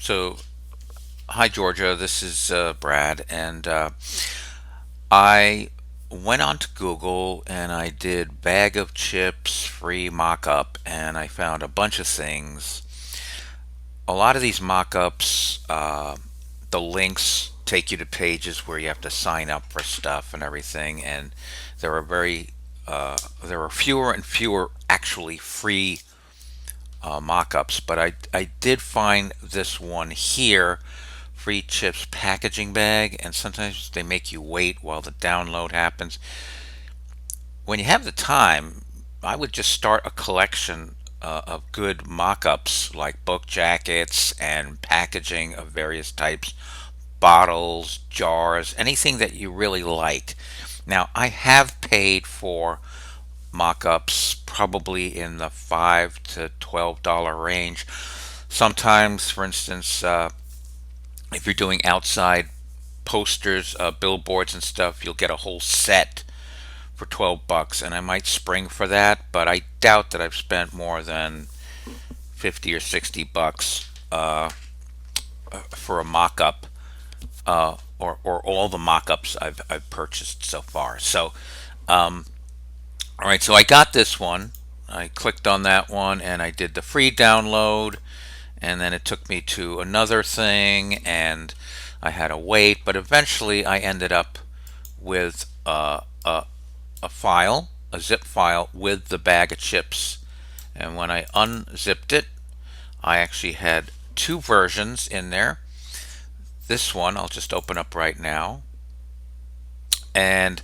So, hi Georgia, this is Brad, and I went onto Google and I did bag of chips free mock-up, and I found a bunch of things. A lot of these mock-ups, the links take you to pages where you have to sign up for stuff and everything, and there are there are fewer and fewer actually free mock-ups. But I did find this one here, free chips packaging bag, and sometimes they make you wait while the download happens. When you have the time, I would just start a collection of good mock-ups like book jackets and packaging of various types, bottles, jars, anything that you really like. Now, I have paid for mock-ups probably in the $5 to $12 range. Sometimes, for instance, if you're doing outside posters, billboards and stuff, you'll get a whole set for 12 bucks, and I might spring for that, but I doubt that I've spent more than 50 or 60 bucks for a mock-up, or all the mock-ups I've purchased so far. So, all right, so I got this one. I clicked on that one and I did the free download, and then it took me to another thing, and I had to wait, but eventually I ended up with a file, a zip file with the bag of chips. And when I unzipped it, I actually had two versions in there. This one I'll just open up right now, and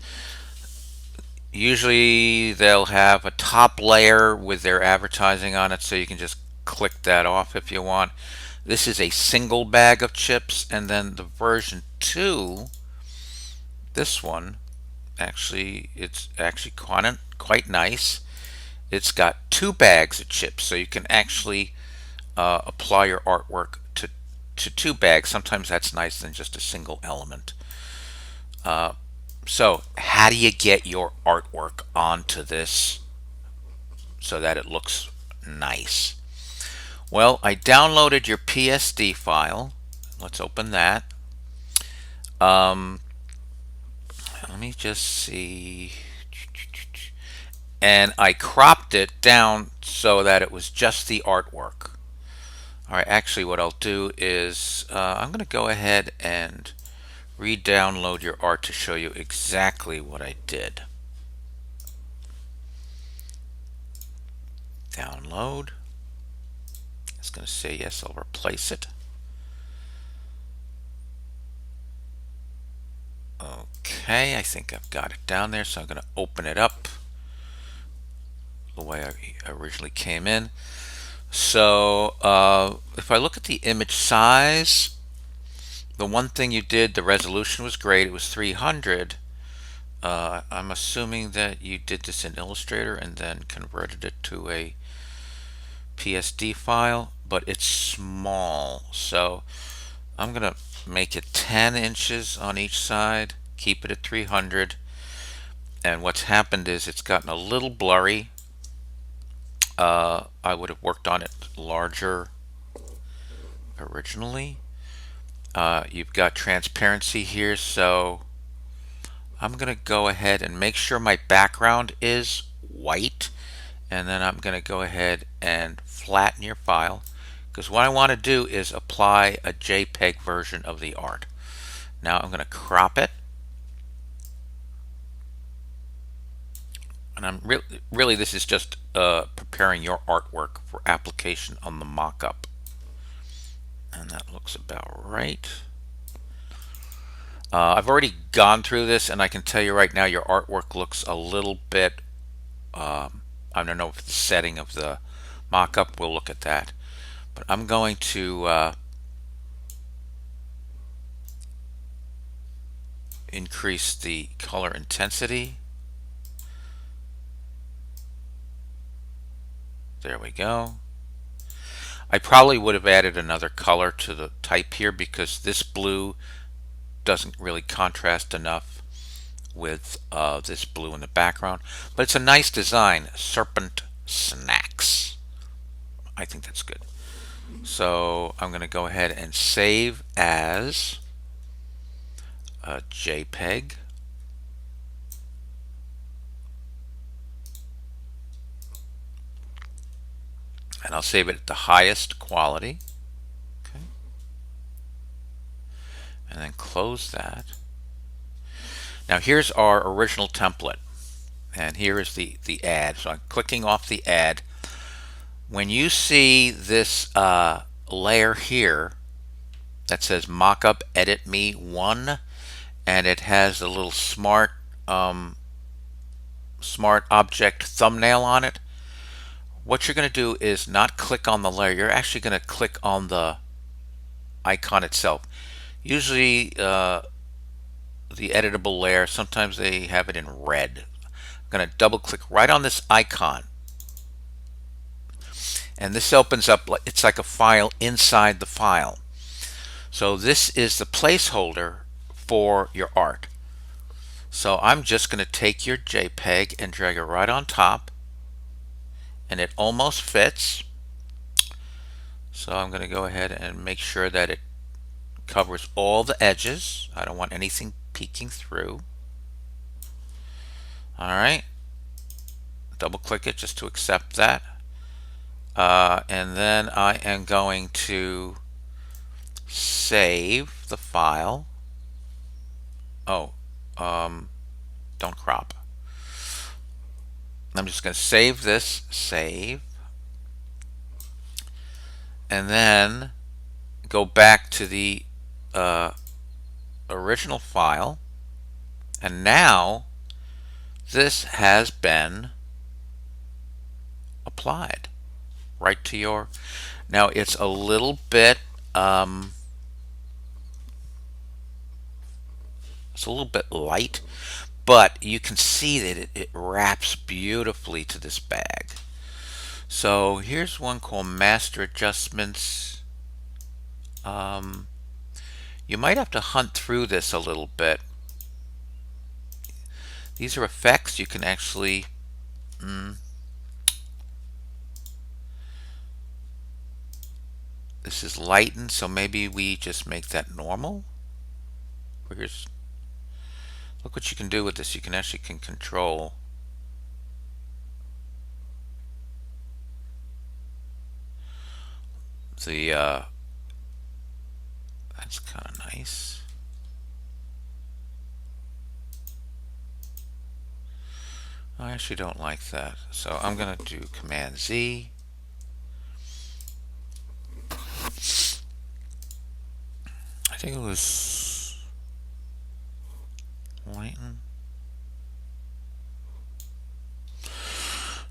usually they'll have a top layer with their advertising on it, so you can just click that off if you want. This is a single bag of chips, and then the version 2, this one, it's actually quite nice. It's got two bags of chips, so you can actually apply your artwork to two bags. Sometimes that's nicer than just a single element. So, how do you get your artwork onto this so that it looks nice? Well, I downloaded your PSD file. Let's open that. Um, Let me just see. And I cropped it down so that it was just the artwork. All right, actually what I'll do is I'm going to go ahead and re-download your art to show you exactly what I did. Download. It's going to say yes, I'll replace it. Okay, I think I've got it down there, so I'm going to open it up the way I originally came in. So if I look at the image size, the one thing you did, the resolution was great. It was 300. I'm assuming that you did this in Illustrator and then converted it to a PSD file, but it's small. So I'm going to make it 10 inches on each side, keep it at 300. And what's happened is it's gotten a little blurry. I would have worked on it larger originally. You've got transparency here, so I'm going to go ahead and make sure my background is white, and then I'm going to go ahead and flatten your file, because what I want to do is apply a JPEG version of the art. Now I'm going to crop it, and I'm really this is just preparing your artwork for application on the mock-up. And that looks about right. I've already gone through this, and I can tell you right now your artwork looks a little bit, I don't know if the setting of the mock-up, we'll look at that. But I'm going to increase the color intensity. There we go. I probably would have added another color to the type here, because this blue doesn't really contrast enough with this blue in the background. But it's a nice design, Serpent Snacks. I think that's good. So I'm going to go ahead and save as a JPEG. And I'll save it at the highest quality. Okay. And then close that. Now here's our original template. And here is the ad. So I'm clicking off the ad. When you see this layer here that says Mockup Edit Me 1, and it has a little smart object thumbnail on it, what you're going to do is not click on the layer. You're actually going to click on the icon itself. Usually the editable layer, sometimes they have it in red. I'm going to double click right on this icon, and this opens up, it's like a file inside the file. So this is the placeholder for your art. So I'm just going to take your JPEG and drag it right on top, and it almost fits. So I'm going to go ahead and make sure that it covers all the edges. I don't want anything peeking through. Alright, double click it just to accept that. And then I am going to save the file. Oh, don't crop. I'm just going to save this, save, and then go back to the original file, and now this has been applied right to your. Now it's a little bit light, but you can see that it wraps beautifully to this bag. So here's one called Master Adjustments. You might have to hunt through this a little bit. These are effects you can actually this is lightened, so maybe we just make that normal. Here's, look what you can do with this. You can actually control the that's kind of nice. I actually don't like that, so I'm gonna do Command Z. I think it was lighten,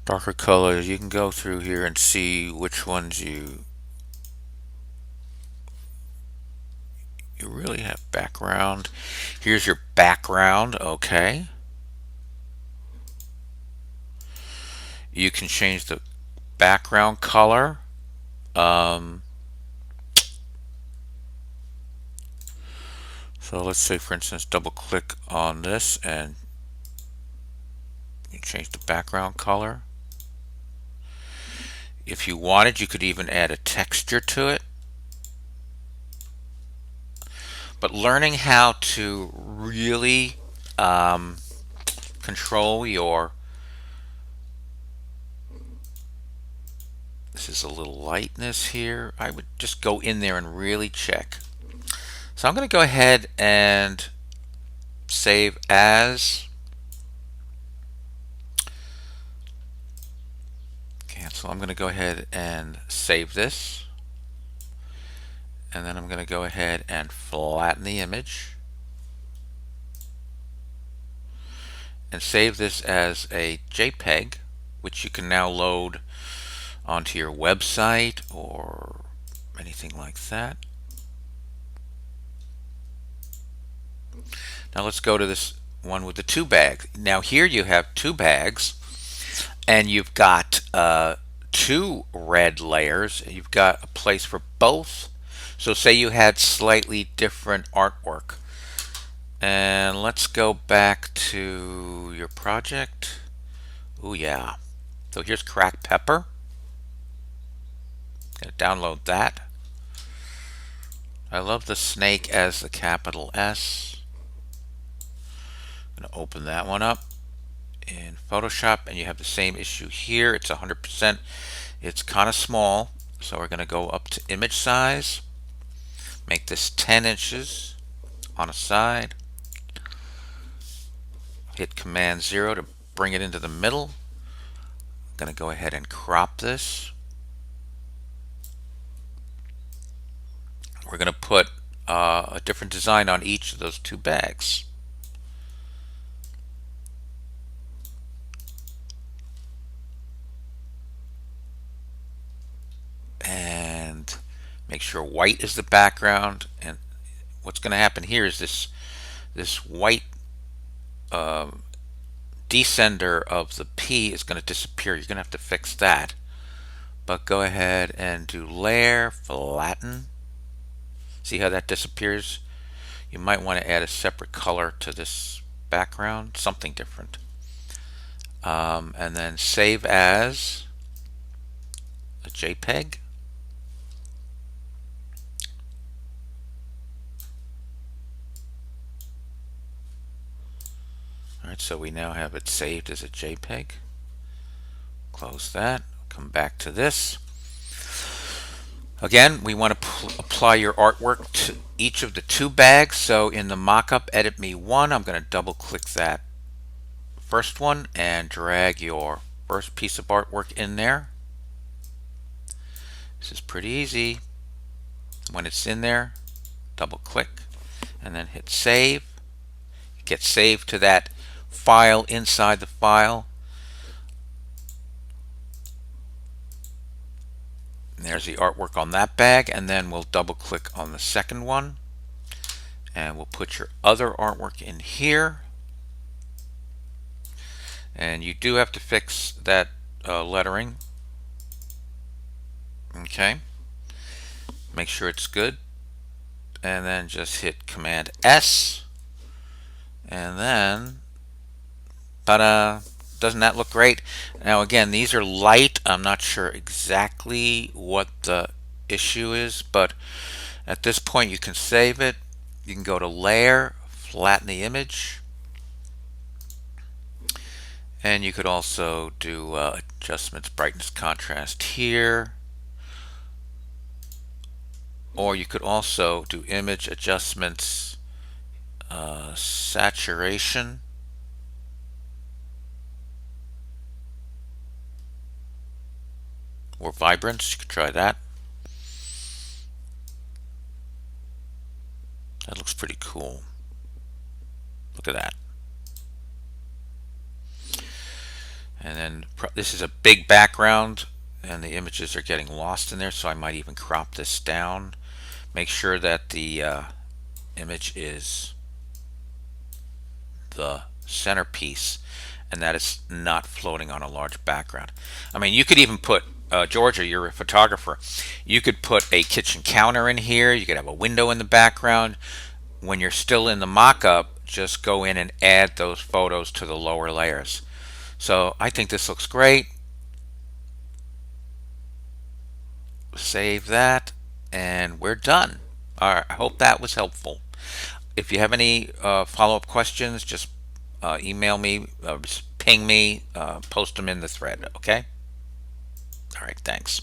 darker colors. You can go through here and see which ones you really have. Background, here's your background. Okay, you can change the background color. So let's say, for instance, double click on this and you change the background color. If you wanted, you could even add a texture to it. But learning how to really control your, this is a little lightness here. I would just go in there and really check. So I'm going to go ahead and save as. Cancel. I'm going to go ahead and save this. And then I'm going to go ahead and flatten the image. And save this as a JPEG, which you can now load onto your website or anything like that. Now let's go to this one with the two bags. Now here you have two bags, and you've got two red layers. You've got a place for both. So say you had slightly different artwork. And let's go back to your project. Oh yeah. So here's cracked pepper. Gonna download that. I love the snake as the capital S. Gonna open that one up in Photoshop, and you have the same issue here. It's 100%. It's kind of small, so we're gonna go up to image size. Make this 10 inches on a side. Hit Command 0 to bring it into the middle. I'm gonna go ahead and crop this. We're gonna put a different design on each of those two bags. And make sure white is the background. And what's going to happen here is this white descender of the P is going to disappear. You're going to have to fix that. But go ahead and do layer, flatten. See how that disappears? You might want to add a separate color to this background, something different. And then save as a JPEG. Alright, so we now have it saved as a JPEG. Close that. Come back to this. Again, we want to apply your artwork to each of the two bags. So in the mockup edit me one, I'm going to double click that first one and drag your first piece of artwork in there. This is pretty easy. When it's in there, double click and then hit save. It gets saved to that file inside the file. And there's the artwork on that bag, and then we'll double click on the second one and we'll put your other artwork in here. And you do have to fix that lettering. Okay, make sure it's good, and then just hit Command S, and then ta-da! Doesn't that look great? Now again, these are light. I'm not sure exactly what the issue is, but at this point you can save it. You can go to layer, flatten the image, and you could also do adjustments, brightness, contrast here, or you could also do image adjustments, saturation, or vibrance. You could try that. That looks pretty cool. Look at that. And then this is a big background and the images are getting lost in there, so I might even crop this down. Make sure that the image is the centerpiece and that it's not floating on a large background. I mean, you could even put Georgia, you're a photographer. You could put a kitchen counter in here. You could have a window in the background. When you're still in the mock-up, just go in and add those photos to the lower layers. So I think this looks great. Save that, and we're done. All right, I hope that was helpful. If you have any follow-up questions, just email me, ping me, post them in the thread, okay? All right, thanks.